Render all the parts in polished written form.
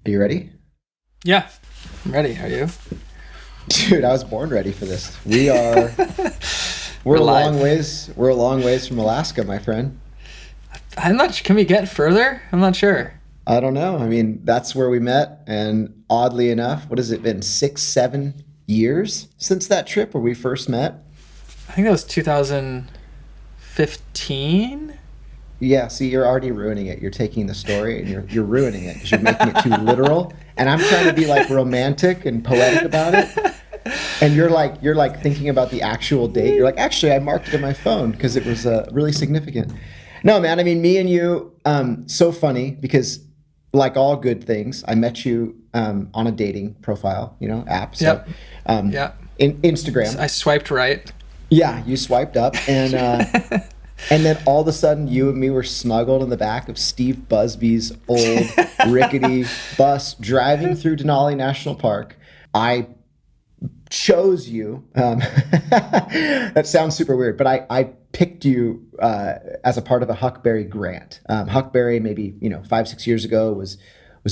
Are you ready? Yeah, I'm ready. Are you? Dude, I was born ready for this. We're a long ways from Alaska, my friend. Can we get further? I'm not sure. I don't know. I mean, that's where we met, and oddly enough, what has it been, 6-7 years since that trip where we first met? I think that was 2015. Yeah, see, you're already ruining it. You're taking the story and you're ruining it because you're making it too literal. And I'm trying to be like romantic and poetic about it. And you're like thinking about the actual date. You're like, actually, I marked it in my phone because it was really significant. No, man, I mean, me and you, so funny because like all good things, I met you on a dating profile, app. So, yeah. In Instagram. I swiped right. Yeah, you swiped up and and then all of a sudden you and me were snuggled in the back of Steve Busby's old rickety bus driving through Denali National Park. I chose you. That sounds super weird, but I picked you as a part of a Huckberry grant. Huckberry, maybe 5-6 years ago, was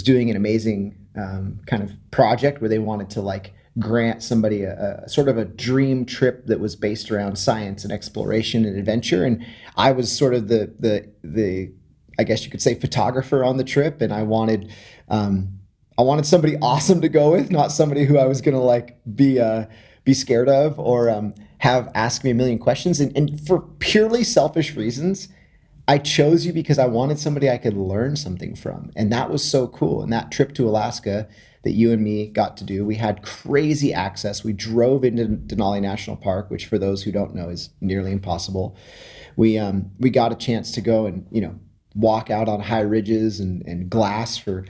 doing an amazing kind of project where they wanted to like grant somebody a sort of a dream trip that was based around science and exploration and adventure. And I was sort of the I guess you could say photographer on the trip. And I wanted somebody awesome to go with, not somebody who I was going to like be scared of or have ask me a million questions. And for purely selfish reasons, I chose you because I wanted somebody I could learn something from. And that was so cool. And that trip to Alaska that you and me got to do, we had crazy access. We drove into Denali National Park, which for those who don't know is nearly impossible. We got a chance to go and, walk out on high ridges and glass for,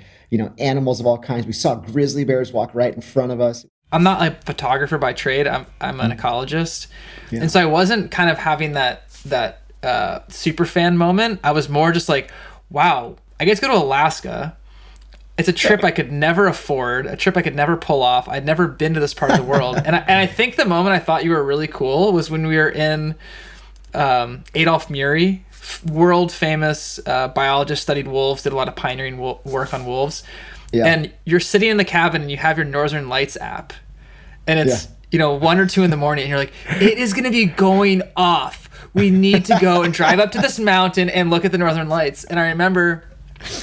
animals of all kinds. We saw grizzly bears walk right in front of us. I'm not a photographer by trade. I'm an ecologist. Yeah. And so I wasn't kind of having that super fan moment. I was more just like, wow, I get to go to Alaska. It's a trip I could never afford, a trip I could never pull off. I'd never been to this part of the world. And I think the moment I thought you were really cool was when we were in Adolph Murie, world famous biologist, studied wolves, did a lot of pioneering work on wolves. Yeah. And you're sitting in the cabin and you have your Northern Lights app. And it's, 1 or 2 in the morning and you're like, it is going to be going off. We need to go and drive up to this mountain and look at the Northern Lights. And I remember...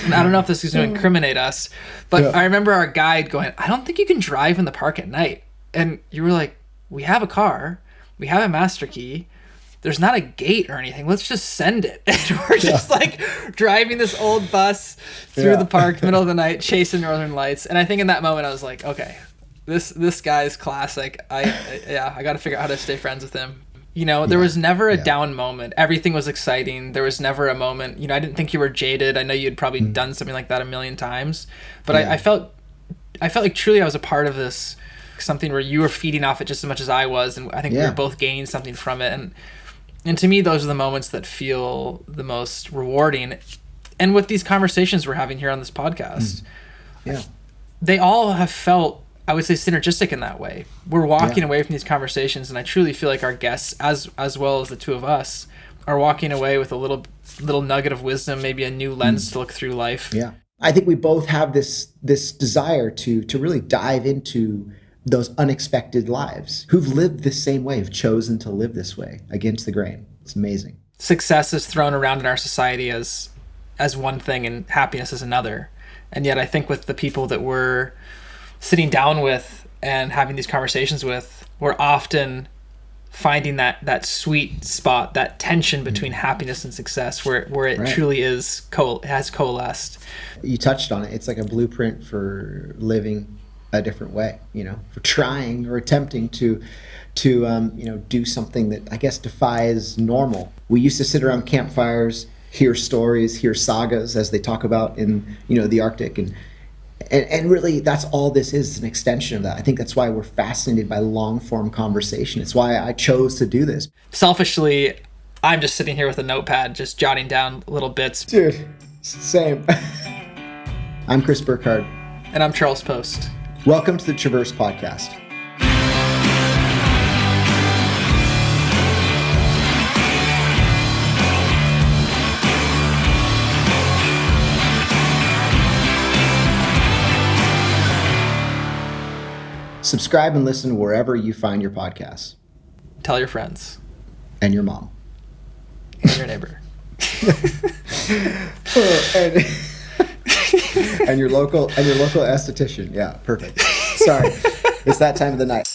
I don't know if this is going to incriminate us, but I remember our guide going, I don't think you can drive in the park at night. And you were like, we have a car. We have a master key. There's not a gate or anything. Let's just send it. And we're just like driving this old bus through the park, middle of the night, chasing Northern Lights. And I think in that moment I was like, okay, this guy's classic. I got to figure out how to stay friends with him. There was never a down moment. Everything was exciting. There was never a moment. I didn't think you were jaded. I know you'd probably done something like that a million times. But I felt like truly I was a part of this, something where you were feeding off it just as much as I was. And I think we were both gaining something from it. And to me, those are the moments that feel the most rewarding. And with these conversations we're having here on this podcast, they all have felt, I would say, synergistic in that way. We're walking away from these conversations, and I truly feel like our guests, as well as the two of us, are walking away with a little nugget of wisdom, maybe a new lens to look through life. Yeah, I think we both have this desire to really dive into those unexpected lives who've lived the same way, have chosen to live this way against the grain. It's amazing. Success is thrown around in our society as one thing, and happiness is another. And yet, I think with the people that we're sitting down with and having these conversations with, we're often finding that sweet spot, that tension between happiness and success, where it truly has coalesced. You touched on it. It's like a blueprint for living a different way, for trying or attempting to do something that I guess defies normal. We used to sit around campfires, hear stories, hear sagas as they talk about in the Arctic, and really that's all this is. It's an extension of that. I think that's why we're fascinated by long form conversation. It's why I chose to do this. Selfishly, I'm just sitting here with a notepad, just jotting down little bits. Dude, same. I'm Chris Burkard. And I'm Charles Post. Welcome to the Traverse Podcast. Subscribe and listen wherever you find your podcasts. Tell your friends. And your mom. And your neighbor. and your local esthetician. Yeah, perfect. Sorry. It's that time of the night.